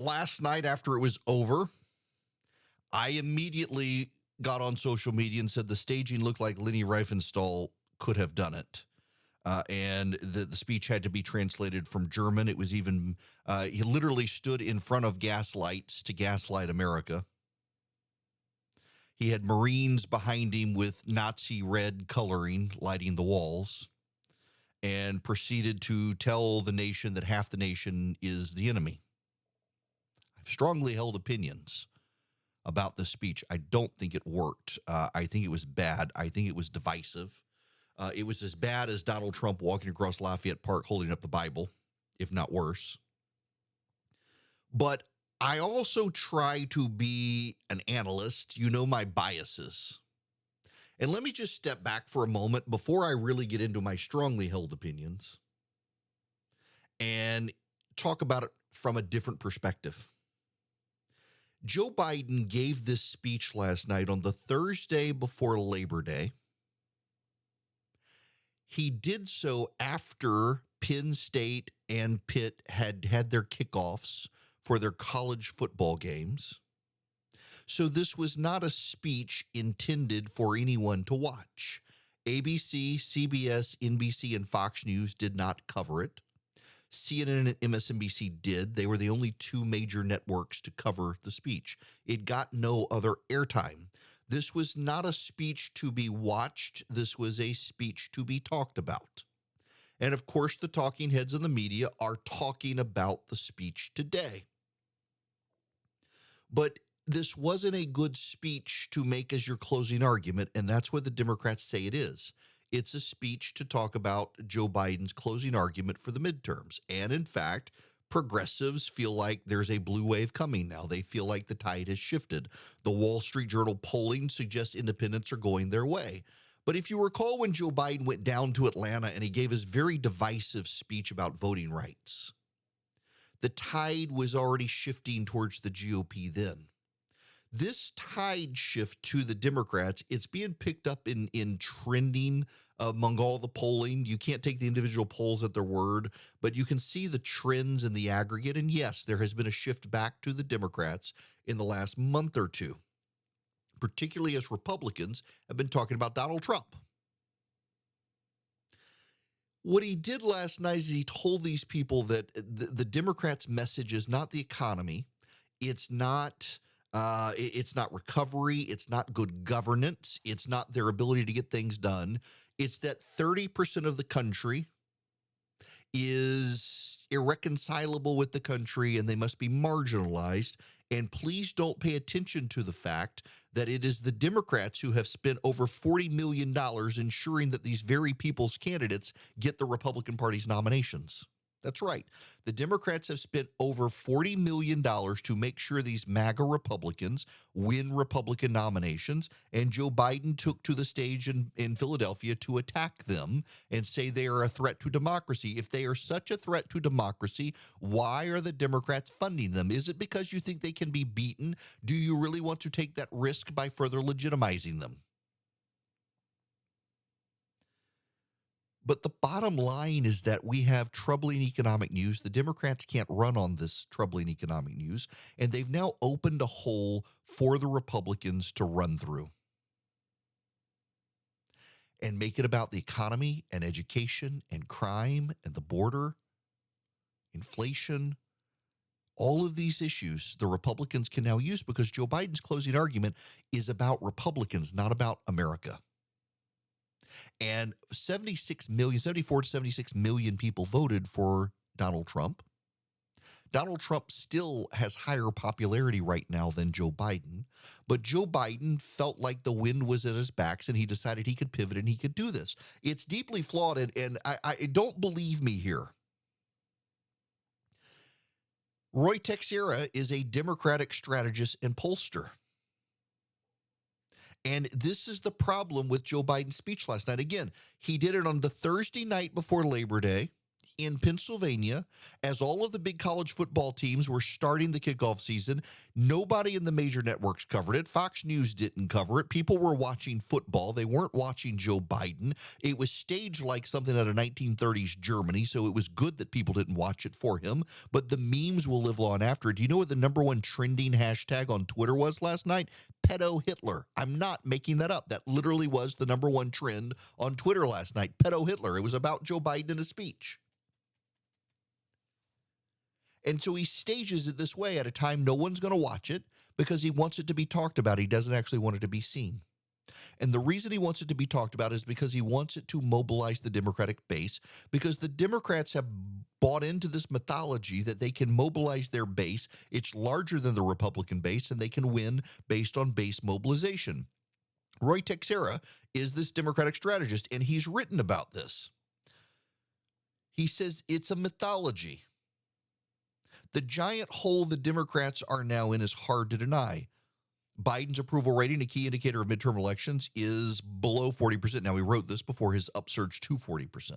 last night after it was over, I immediately got on social media and said the staging looked like Leni Riefenstahl could have done it. And the speech had to be translated from German. It was even, he literally stood in front of gaslights to gaslight America. He had Marines behind him with Nazi red coloring lighting the walls and proceeded to tell the nation that half the nation is the enemy. I've strongly held opinions about this speech. I don't think it worked. I think it was bad. I think it was divisive. It was as bad as Donald Trump walking across Lafayette Park holding up the Bible, if not worse. But I also try to be an analyst. You know my biases. And let me just step back for a moment before I really get into my strongly held opinions and talk about it from a different perspective. Joe Biden gave this speech last night on the Thursday before Labor Day. He did so after Penn State and Pitt had their kickoffs for their college football games. So this was not a speech intended for anyone to watch. ABC, CBS, NBC, and Fox News did not cover it. CNN and MSNBC did. They were the only two major networks to cover the speech. It got no other airtime. This was not a speech to be watched. This was a speech to be talked about. And of course, the talking heads in the media are talking about the speech today. But this wasn't a good speech to make as your closing argument, and that's what the Democrats say it is. It's a speech to talk about Joe Biden's closing argument for the midterms. And in fact, progressives feel like there's a blue wave coming now. They feel like the tide has shifted. The Wall Street Journal polling suggests independents are going their way. But if you recall when Joe Biden went down to Atlanta and he gave his very divisive speech about voting rights, the tide was already shifting towards the GOP then. This tide shift to the Democrats, it's being picked up in trending among all the polling. You can't take the individual polls at their word, but you can see the trends in the aggregate. And yes, there has been a shift back to the Democrats in the last month or two, particularly as Republicans have been talking about Donald Trump. What he did last night is he told these people that the Democrats' message is not the economy. It's not recovery. It's not good governance. It's not their ability to get things done. It's that 30% of the country is irreconcilable with the country and they must be marginalized. And please don't pay attention to the fact that it is the Democrats who have spent over $40 million ensuring that these very people's candidates get the Republican Party's nominations. That's right. The Democrats have spent over $40 million to make sure these MAGA Republicans win Republican nominations, and Joe Biden took to the stage in Philadelphia to attack them and say they are a threat to democracy. If they are such a threat to democracy, why are the Democrats funding them? Is it because you think they can be beaten? Do you really want to take that risk by further legitimizing them? But the bottom line is that we have troubling economic news. The Democrats can't run on this troubling economic news, and they've now opened a hole for the Republicans to run through and make it about the economy and education and crime and the border, inflation. All of these issues the Republicans can now use because Joe Biden's closing argument is about Republicans, not about America. And 74 to 76 million people voted for Donald Trump. Donald Trump still has higher popularity right now than Joe Biden, but Joe Biden felt like the wind was at his backs and he decided he could pivot and he could do this. It's deeply flawed, and I don't believe me here. Roy Teixeira is a Democratic strategist and pollster. And this is the problem with Joe Biden's speech last night. Again, he did it on the Thursday night before Labor Day. in Pennsylvania, as all of the big college football teams were starting the kickoff season, nobody in the major networks covered it. Fox News didn't cover it. People were watching football. They weren't watching Joe Biden. It was staged like something out of 1930s Germany, so it was good that people didn't watch it for him. But the memes will live on after it. Do you know what the number one trending hashtag on Twitter was last night? Pedo Hitler. I'm not making that up. That literally was the number one trend on Twitter last night. Pedo Hitler. It was about Joe Biden in a speech. And so he stages it this way at a time no one's going to watch it because he wants it to be talked about. He doesn't actually want it to be seen. And the reason he wants it to be talked about is because he wants it to mobilize the Democratic base, because the Democrats have bought into this mythology that they can mobilize their base. It's larger than the Republican base, and they can win based on base mobilization. Roy Texera is this Democratic strategist, and he's written about this. He says it's a mythology. The giant hole the Democrats are now in is hard to deny. Biden's approval rating, a key indicator of midterm elections, is below 40%. Now, he wrote this before his upsurge to 40%.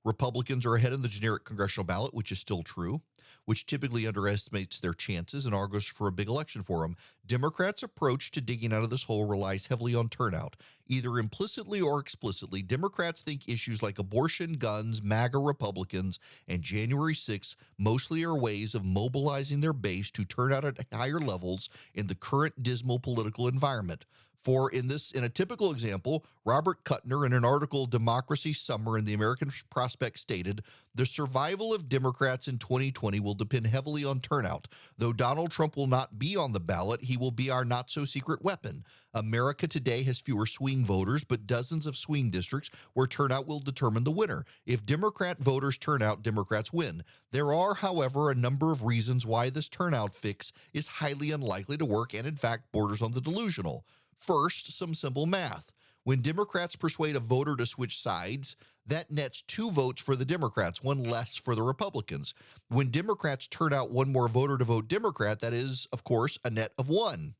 Republicans are ahead in the generic congressional ballot, which is still true, which typically underestimates their chances and argues for a big election for them. Democrats' approach to digging out of this hole relies heavily on turnout. Either implicitly or explicitly, Democrats think issues like abortion, guns, MAGA Republicans, and January 6th mostly are ways of mobilizing their base to turn out at higher levels in the current dismal political environment. For in a typical example, Robert Kuttner, in an article, Democracy Summer in the American Prospect, stated, the survival of Democrats in 2020 will depend heavily on turnout. Though Donald Trump will not be on the ballot, he will be our not-so-secret weapon. America today has fewer swing voters, but dozens of swing districts where turnout will determine the winner. If Democrat voters turn out, Democrats win. There are, however, a number of reasons why this turnout fix is highly unlikely to work and, in fact, borders on the delusional. First, some simple math. When Democrats persuade a voter to switch sides, that nets 2 votes for the Democrats, 1 less for the Republicans. When Democrats turn out 1 more voter to vote Democrat, that is, of course, a net of 1.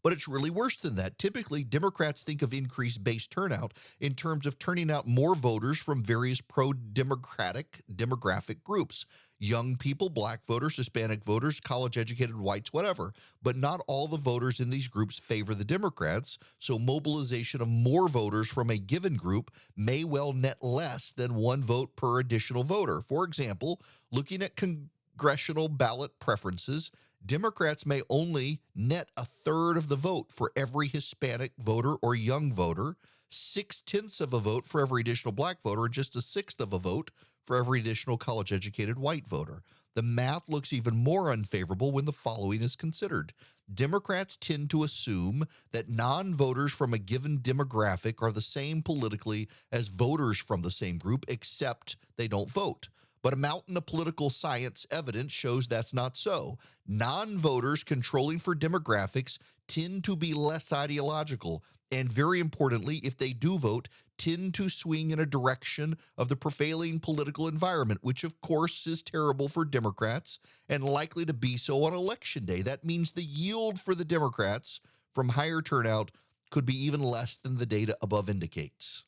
But it's really worse than that. Typically, Democrats think of increased base turnout in terms of turning out more voters from various pro-democratic demographic groups. Young people, black voters, Hispanic voters, college-educated whites, whatever. But not all the voters in these groups favor the Democrats, so mobilization of more voters from a given group may well net less than 1 vote per additional voter. For example, looking at congressional ballot preferences, Democrats may only net a third of the vote for every Hispanic voter or young voter, 0.6 of a vote for every additional black voter, and just 1/6 of a vote for every additional college-educated white voter. The math looks even more unfavorable when the following is considered. Democrats tend to assume that non-voters from a given demographic are the same politically as voters from the same group, except they don't vote. But a mountain of political science evidence shows that's not so. Non-voters controlling for demographics tend to be less ideological, and very importantly, if they do vote, tend to swing in a direction of the prevailing political environment, which of course is terrible for Democrats and likely to be so on Election Day. That means the yield for the Democrats from higher turnout could be even less than the data above indicates.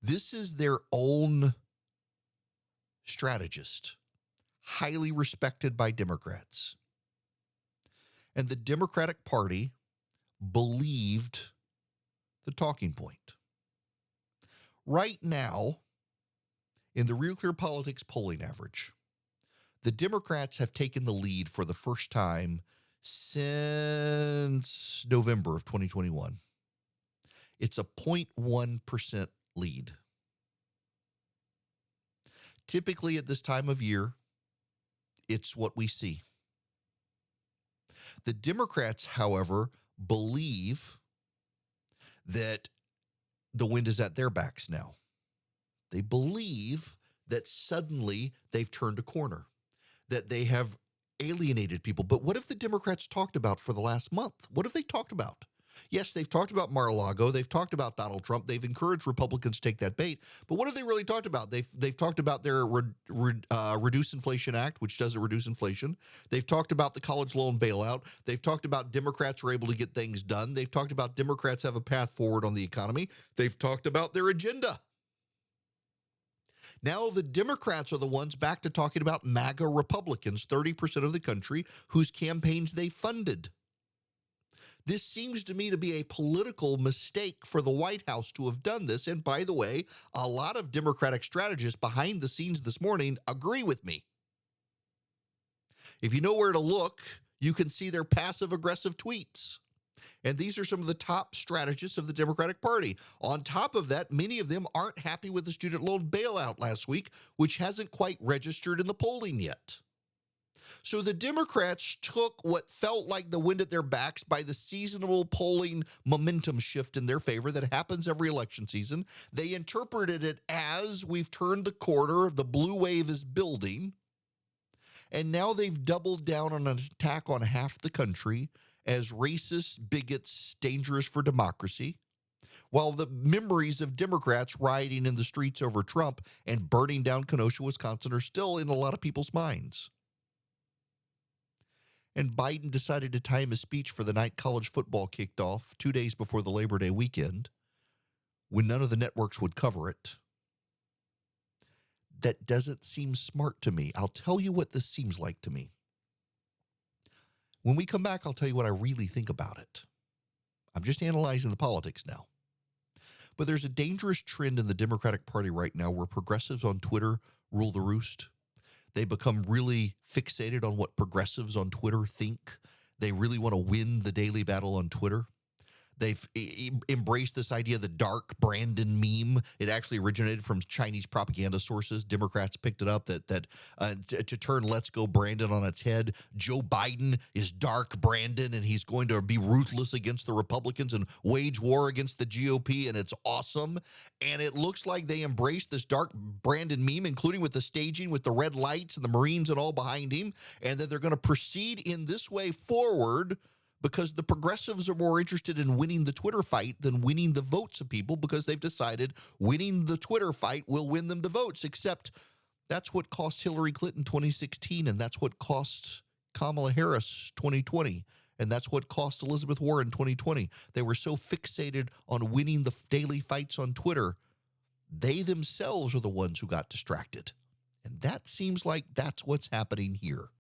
This is their own strategist, highly respected by Democrats. And the Democratic Party believed the talking point. Right now, in the Real Clear Politics polling average, the Democrats have taken the lead for the first time since November of 2021. It's a 0.1% lead. Typically at this time of year, it's what we see. The Democrats, however, believe that the wind is at their backs now. They believe that suddenly they've turned a corner, that they have alienated people. But what have the Democrats talked about for the last month? What have they talked about? Yes, they've talked about Mar-a-Lago. They've talked about Donald Trump. They've encouraged Republicans to take that bait. But what have they really talked about? They've talked about their Reduce Inflation Act, which doesn't reduce inflation. They've talked about the college loan bailout. They've talked about Democrats are able to get things done. They've talked about Democrats have a path forward on the economy. They've talked about their agenda. Now the Democrats are the ones back to talking about MAGA Republicans, 30% of the country, whose campaigns they funded. This seems to me to be a political mistake for the White House to have done this. And by the way, a lot of Democratic strategists behind the scenes this morning agree with me. If you know where to look, you can see their passive-aggressive tweets. And these are some of the top strategists of the Democratic Party. On top of that, many of them aren't happy with the student loan bailout last week, which hasn't quite registered in the polling yet. So the Democrats took what felt like the wind at their backs by the seasonal polling momentum shift in their favor that happens every election season. They interpreted it as we've turned the corner, the blue wave is building, and now they've doubled down on an attack on half the country as racist, bigots, dangerous for democracy, while the memories of Democrats rioting in the streets over Trump and burning down Kenosha, Wisconsin are still in a lot of people's minds. And Biden decided to time his speech for the night college football kicked off 2 days before the Labor Day weekend, when none of the networks would cover it. That doesn't seem smart to me. I'll tell you what this seems like to me. When we come back, I'll tell you what I really think about it. I'm just analyzing the politics now. But there's a dangerous trend in the Democratic Party right now where progressives on Twitter rule the roost. They become really fixated on what progressives on Twitter think. They really want to win the daily battle on Twitter. They've embraced this idea of the dark Brandon meme. It actually originated from Chinese propaganda sources. Democrats picked it up to turn Let's Go Brandon on its head. Joe Biden is dark Brandon, and he's going to be ruthless against the Republicans and wage war against the GOP, and it's awesome. And it looks like they embraced this dark Brandon meme, including with the staging, with the red lights and the Marines and all behind him, and that they're going to proceed in this way forward because the progressives are more interested in winning the Twitter fight than winning the votes of people, because they've decided winning the Twitter fight will win them the votes, except that's what cost Hillary Clinton 2016, and that's what cost Kamala Harris 2020, and that's what cost Elizabeth Warren 2020. They were so fixated on winning the daily fights on Twitter, they themselves are the ones who got distracted. And that seems like that's what's happening here.